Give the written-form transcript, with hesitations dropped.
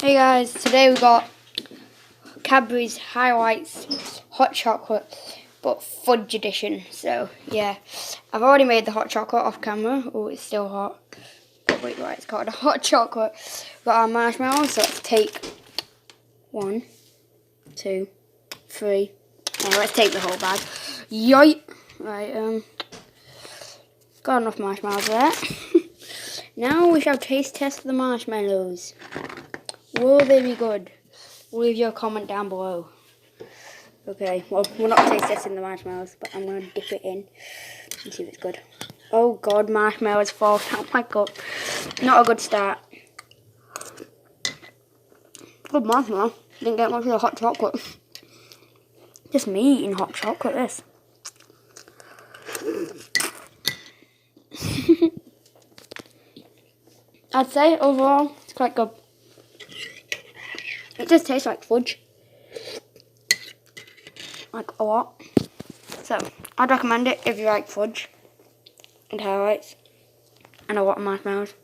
Hey guys, today we got Cadbury's Highlights hot chocolate, but fudge edition. So yeah, I've already made the hot chocolate off camera. Oh, it's still hot. But wait, right, it's called a hot chocolate. Got our marshmallows, so let's take 1, 2, 3. Yeah, let's take the whole bag. Yoy! Right, got enough marshmallows there. Now we shall taste test the marshmallows. Will they be good? Leave your comment down below. Okay, well, we're not taste testing the marshmallows, but I'm going to dip it in and see if it's good. Oh god, marshmallows fall down my cup. Not a good start. Good marshmallow. Didn't get much of the hot chocolate. Just me eating hot chocolate, this. I'd say overall, it's quite good. It just tastes like fudge. Like a lot. So, I'd recommend it if you like fudge and highlights and a lot of marshmallows.